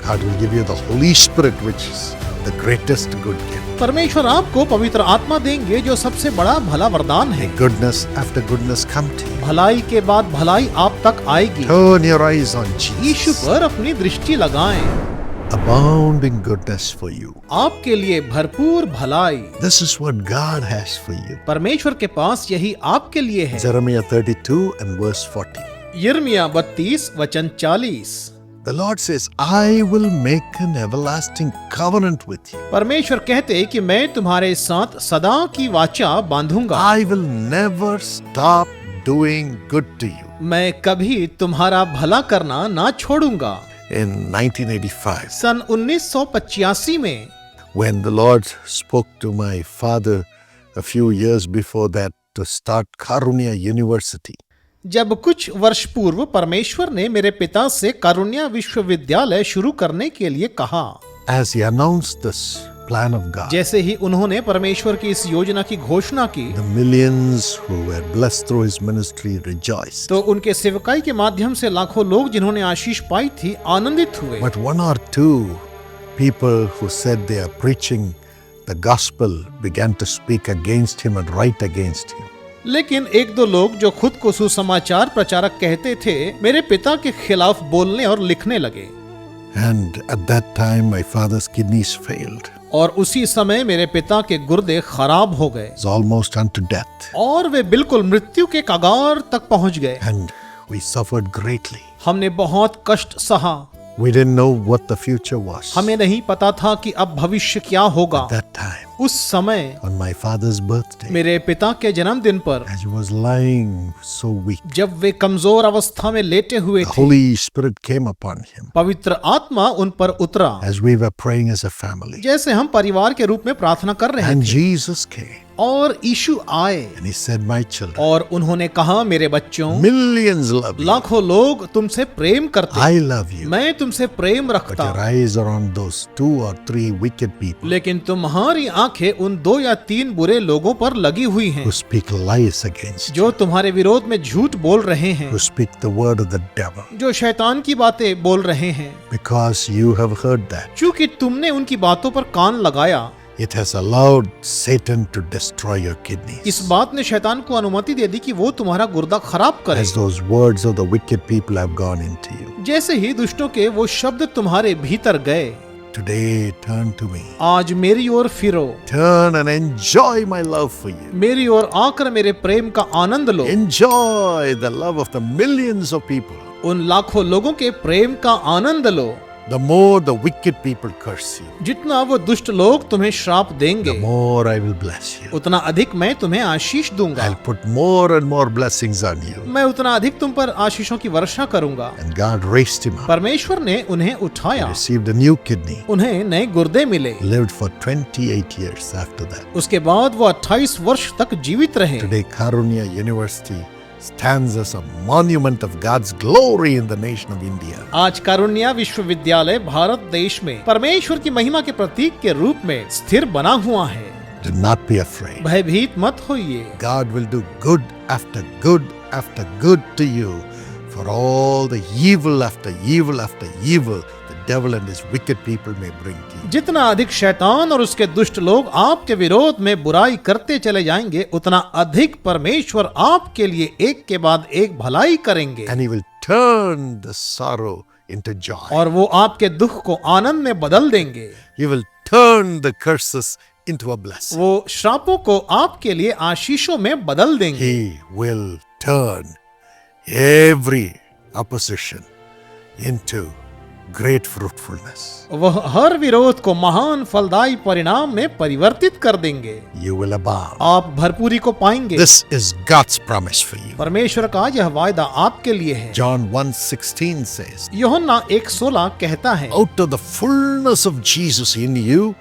God will give you the Holy Spirit, which is the greatest good gift. परमेश्वर आपको पवित्र आत्मा देंगे जो सबसे बड़ा भला वरदान है। Goodness after goodness come to you. भलाई के बाद भलाई आप तक आएगी। Turn your eyes on Yeshu Jesus. पर अपनी दृष्टि लगाएं। Abounding goodness for you. आपके लिए भरपूर भलाई। This is what God has for you. परमेश्वर के पास यही आपके लिए है। Jeremiah 32 and verse 40. यिर्मयाह 32 वचन 40। The Lord says, I will make an everlasting covenant with you. परमेश्वर कहते कि मैं तुम्हारे साथ सदा की वाचा बांधूंगा। I will never stop doing good to you. मैं कभी तुम्हारा भला करना ना छोड़ूंगा। In 1985, सन 1985 में when the Lord spoke to my father a few years before that to start Karunya University, जब कुछ वर्ष पूर्व परमेश्वर ने मेरे पिता से कारुण्या विश्वविद्यालय शुरू करने के लिए कहा, as he announced this plan of God, जैसे ही उन्होंने परमेश्वर की इस योजना की घोषणा की, the millions who were blessed through his ministry rejoiced. तो उनके सेवकाई के माध्यम से लाखों लोग जिन्होंने आशीष पाई थी आनंदित हुए। But one or two people who said they are preaching the gospel began to speak against him and write against him. लेकिन एक दो लोग जो खुद को सुसमाचार प्रचारक कहते थे, मेरे पिता के खिलाफ बोलने और लिखने लगे। And at that time my father's kidneys failed. और उसी समय मेरे पिता के गुर्दे खराब हो गए It was almost unto death. और वे बिल्कुल मृत्यु के कगार तक पहुंच गए। And we suffered greatly. हमने बहुत कष्ट सहा। We didn't know what the future was. हमें नहीं पता था कि अब भविष्य क्या होगा। At that time, उस समय on my father's birthday, मेरे पिता के जन्मदिन पर as he was lying so weak, जब वे कमजोर अवस्था में लेटे हुए the थे, Holy Spirit came upon him पवित्र आत्मा उन पर उतरा, as we were praying as a family. जैसे हम परिवार के रूप में प्रार्थना कर रहे And थे। Jesus came और यीशु आए and he said, my children, और उन्होंने कहा, मेरे बच्चों, millions love you. लाखों लोग तुमसे प्रेम करते, I love you. मैं तुमसे प्रेम But रखता, your eyes are on those 2 or 3 wicked people लेकिन तुम्हारी आंखें उन 2 या 3 बुरे लोगों पर लगी हुई हैं, who speak lies against you, जो तुम्हारे विरोध में झूठ बोल रहे हैं, who speak the word of the devil. जो शैतान की बातें बोल रहे हैं। Because you have heard that, चूंकि तुमने उनकी बातों पर कान लगाया, it has allowed Satan to destroy your kidneys. इस बात ने शैतान को अनुमति दे दी कि वो तुम्हारा गुर्दा खराब करे। As those words of the wicked people have gone into you. जैसे ही दुष्टों के वो शब्द तुम्हारे भीतर गए, Today, turn to me. आज मेरी ओर फिरो, Turn and enjoy my love for you. मेरी ओर आकर मेरे प्रेम का आनंद लो। Enjoy the love of the millions of people. उन लाखों लोगों के प्रेम का आनंद लो। The more the wicked people curse you, जितना वो दुष्ट लोग तुम्हें श्राप देंगे, the more I will bless you. उतना अधिक मैं तुम्हें आशीष दूंगा। I'll put more and more blessings on you. मैं उतना अधिक तुम पर आशीषों की वर्षा करूंगा। And God raised him up. परमेश्वर ने उन्हें He उठाया, received a new kidney. उन्हें नए गुर्दे मिले। Lived for 28 years after that. उसके बाद वो 28 वर्ष तक जीवित रहे। Today, Karunya University stands as a monument of God's glory in the nation of India. आज कारुण्या विश्वविद्यालय भारत देश में परमेश्वर की महिमा के प्रतीक के रूप में स्थिर बना हुआ है। Do not be afraid. भयभीत मत होइए। God will do good after good after good to you for all the evil after evil after evil the devil and his wicked people may bring to you. जितना अधिक शैतान और उसके दुष्ट लोग आपके विरोध में बुराई करते चले जाएंगे, उतना अधिक परमेश्वर आपके लिए एक के बाद एक भलाई करेंगे। And he will turn the sorrow into joy. और वो आपके दुख को आनंद में बदल देंगे। He will turn the curses into a blessing. वो श्रापों को आपके लिए आशीषों में बदल देंगे। He will turn every opposition into great fruitfulness. वह हर विरोध को महान फलदायी परिणाम में परिवर्तित कर देंगे। You will abound. आप भरपूरी को पाएंगे। This is God's promise for you. परमेश्वर का यह वायदा आपके लिए है। John 1:16 says, यूहन्ना 1:16 कहता है, out of the fullness of Jesus in you,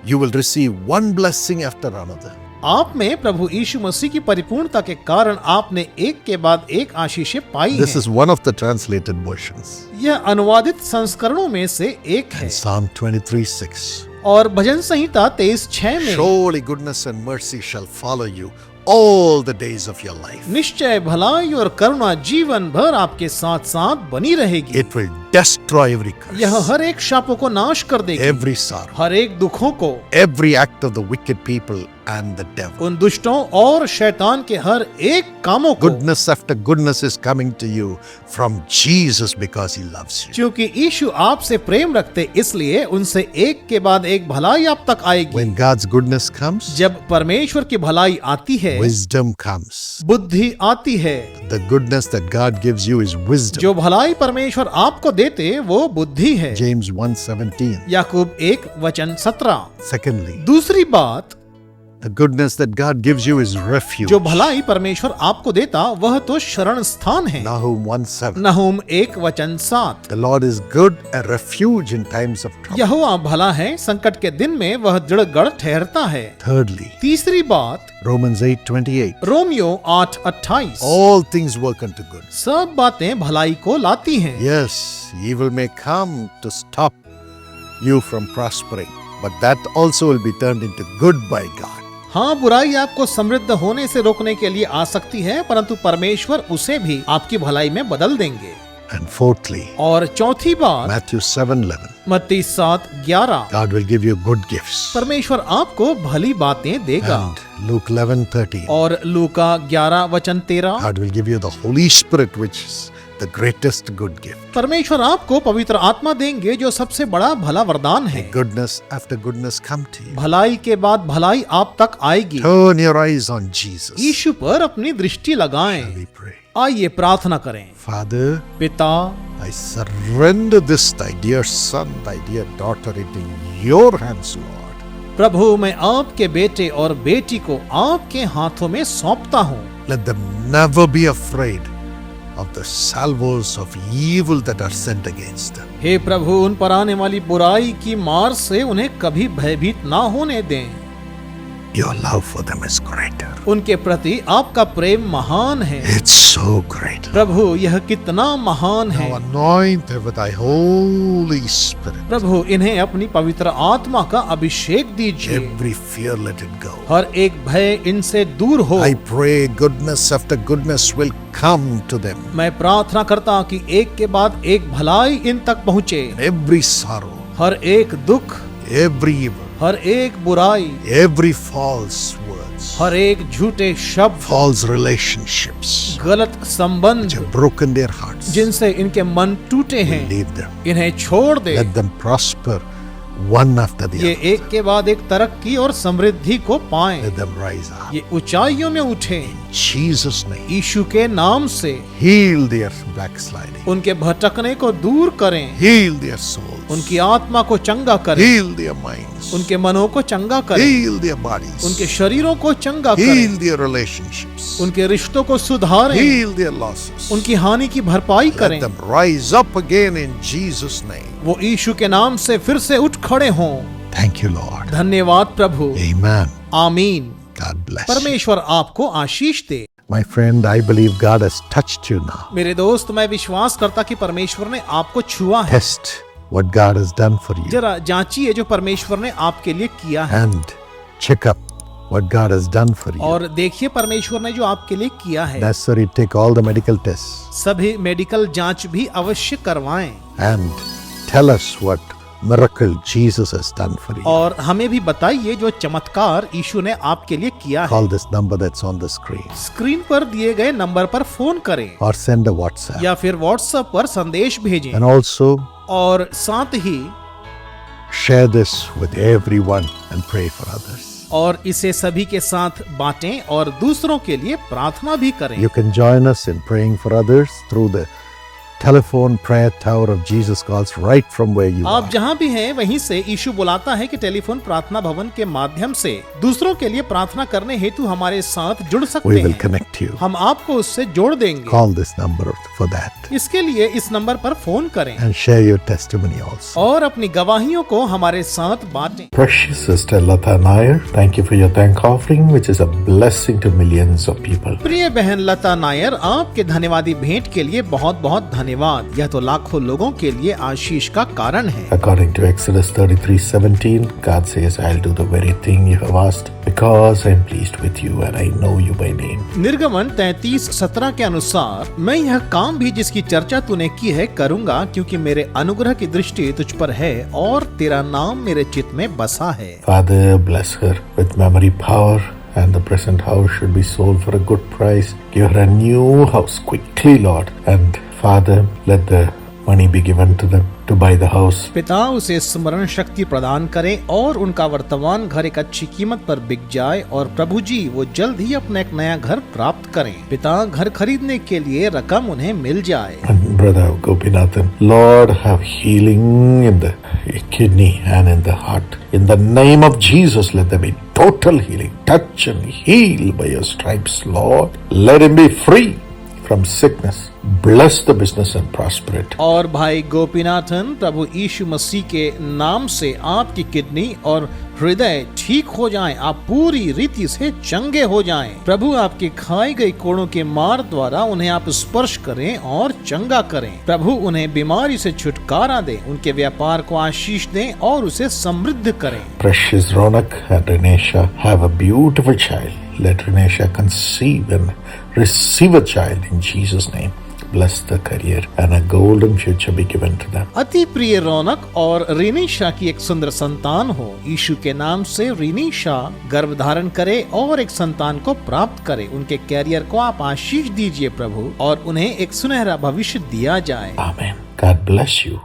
you will receive one blessing after another. आप में प्रभु यीशु मसीह की परिपूर्णता के कारण आपने एक के बाद एक आशीषें पाई This हैं। is one of the translated versions. यह अनुवादित संस्करणों में से एक है। And Psalm 23:6. और भजन संहिता 23:6 में, Surely goodness and mercy shall follow you all the days of your life. निश्चय भलाई और करुणा जीवन भर आपके साथ साथ बनी रहेगी। It will destroy every curse, यह हर एक शापों को नाश कर देगी, every sorrow, हर एक दुखों को, every act of the wicked people and the devil. उन दुष्टों और शैतान के हर एक कामों को। Goodness after goodness is coming to you from Jesus because he loves you. क्योंकि यीशु आपसे प्रेम रखते इसलिए उनसे एक के बाद एक भलाई आप तक आएगी। When God's goodness comes, जब परमेश्वर की भलाई आती है, wisdom comes. बुद्धि आती है। The goodness that God gives you is wisdom. जो भलाई परमेश्वर आपको देते वो बुद्धि है। James 1:17. याकूब 1:17। Secondly, दूसरी बात, the goodness that God gives you is refuge. जो भलाई परमेश्वर आपको देता वह तो शरण स्थान है। Nahum 1:7. Nahum 1:7। The Lord is good, a refuge in times of trouble. यहोवा भला है, संकट के दिन में वह दृढ़ गढ़ ठहरता है। Thirdly, तीसरी बात, Romans 8:28. Romeo 8:28। All things work unto good. सब बातें भलाई को लाती हैं। Yes, evil may come to stop you from prospering, but that also will be turned into good by God. हाँ, बुराई आपको समृद्ध होने से रोकने के लिए आ सकती है, परंतु परमेश्वर उसे भी आपकी भलाई में बदल देंगे। And fourthly, और चौथी बात, Matthew 7:11. मत्ती 7:11। God will give you good gifts. परमेश्वर आपको भली बातें देगा। And Luke 11:13. और लूका 11:13। God will give you the Holy Spirit, which is the greatest good gift. परमेश्वर आपको पवित्र आत्मा देंगे जो सबसे बड़ा भला वरदान है। Goodness after goodness come to you. भलाई के बाद भलाई आप तक आएगी। Turn your eyes on Jesus. यीशु पर अपनी दृष्टि लगाएं। We pray. आइए प्रार्थना करें। Father, पिता, I surrender this thy dear son, thy dear daughter into your hands, Lord. प्रभु मैं आपके बेटे और बेटी को आपके हाथों में सौंपता हूँ। Let them never be afraid of the salvos of evil that are sent against them. हे प्रभु, उन पर आने वाली बुराई की मार से उन्हें कभी भयभीत ना होने दें। Your love for them is greater. उनके प्रति आपका प्रेम महान है। It's so great. प्रभु यह कितना महान है। Now anoint them with thy Holy Spirit. प्रभु इन्हें अपनी पवित्र आत्मा का अभिषेक दीजिए। Every fear let it go. हर एक भय इनसे दूर हो। I pray goodness after goodness will come to them. मैं प्रार्थना करता कि एक के बाद एक भलाई इन तक पहुँचे। Every sorrow, हर एक दुख, every evil, हर एक बुराई, every false words, हर एक झूठे शब्द, false relationships, गलत संबंध which have broken their hearts, जिनसे इनके मन टूटे हैं, leave them. इन्हें छोड़ दे। Let them prosper one after the ये other. एक के बाद एक तरक्की और समृद्धि को पाएं। Let them rise up. ये ऊंचाइयों में उठें। In Jesus' name, यीशु के नाम से heal their backsliding, उनके भटकने को दूर करें। heal their souls, उनकी आत्मा को चंगा करें। heal their minds, उनके मनों को चंगा करें। heal their bodies, उनके शरीरों को चंगा करें। heal their relationships, उनके रिश्तों को सुधारें। heal their losses. उनकी हानि की भरपाई Let करें। them rise up again in Jesus' name. वो यीशु के नाम से फिर से उठ खड़े हों। Thank you, Lord. धन्यवाद प्रभु। Amen. आमीन। God bless you. परमेश्वर आपको आशीष दे। My friend, I believe God has touched you now. मेरे दोस्त, मैं विश्वास करता कि परमेश्वर ने आपको छुआ है। Test what God has done for you जरा जांचिए जो परमेश्वर ने आपके लिए किया है, and check up what God has done for you. और देखिए परमेश्वर ने जो आपके लिए किया है। Necessary, take all the medical tests सभी मेडिकल जांच भी अवश्य करवाएं and tell us what miracle Jesus has done for you. और हमें भी बताइए जो चमत्कार यीशु ने आपके लिए किया है। Call this number that's on the screen screen पर दिए गए नंबर पर फोन करें or send a WhatsApp. या फिर व्हाट्सएप पर संदेश भेजें, And also और साथ ही share this with everyone and pray for others. और इसे सभी के साथ बांटें और दूसरों के लिए प्रार्थना भी करें। You can join us in praying for others through the telephone prayer tower of Jesus calls right from where you आप are. जहाँ भी हैं वहीं से यीशु बुलाता है कि टेलीफोन प्रार्थना भवन के माध्यम से दूसरों के लिए प्रार्थना करने हेतु हमारे साथ जुड़ सकते We will हैं। connect you. हम आपको उससे जोड़ देंगे। Call this number for that इसके लिए इस नंबर पर फोन करें and share your testimony also. और अपनी गवाहियों को हमारे साथ बांटें। Precious Sister Lata Nair, thank you for your thank offering, which is a blessing to millions of people. प्रिय बहन लता नायर, आपके धन्यवादी भेंट के लिए बहुत बहुत धन्यवाद। धन्यवाद, यह तो लाखों लोगों के लिए आशीष का कारण है। According to Exodus 33:17, God says, I'll do the very thing you have asked because I'm pleased with you and I know you by name. निर्गमन 33:17 के अनुसार मैं यह काम भी जिसकी चर्चा तूने की है करूँगा, क्योंकि मेरे अनुग्रह की दृष्टि तुझ पर है और तेरा नाम मेरे चित्त में बसा है। Father, bless her with memory power, and the present house should be sold for a good price. Give her a new house quickly, Lord. And Father, let the money be given to them to buy the house. पिता उसे स्मरण शक्ति प्रदान करें और उनका वर्तमान घर एक अच्छी कीमत पर बिक जाए, और प्रभु जी वो जल्द ही अपना एक नया घर प्राप्त करें। पिता घर खरीदने के लिए रकम उन्हें मिल जाए। And Brother Gopinathan, Lord, have healing in the kidney and in the heart. In the name of Jesus, let there be total healing. Touch and heal by your stripes, Lord. Let him be free from sickness. Bless the business and prosper it. और भाई गोपीनाथन, प्रभु यीशु मसीह के नाम से आपकी kidney और हृदय ठीक हो जाएं, आप पूरी रीति से चंगे हो जाएं। प्रभु आपकी खाई गई कोड़ों के मार द्वारा उन्हें आप स्पर्श करें और चंगा करें। प्रभु उन्हें बीमारी से छुटकारा दें, उनके व्यापार को आशीष दें और उसे समृद्ध करें। Precious Ronak and Renesha have a beautiful child. Let Renesha conceive and receive a child in Jesus' name. Bless the career and a golden future be given to them. अति प्रिय रौनक और रीनीशा की एक सुंदर संतान हो। यीशु के नाम से रीनीशा गर्भ धारण करे और एक संतान को प्राप्त करे। उनके कैरियर को आप आशीष दीजिए प्रभु, और उन्हें एक सुनहरा भविष्य दिया जाए। Amen. God bless you.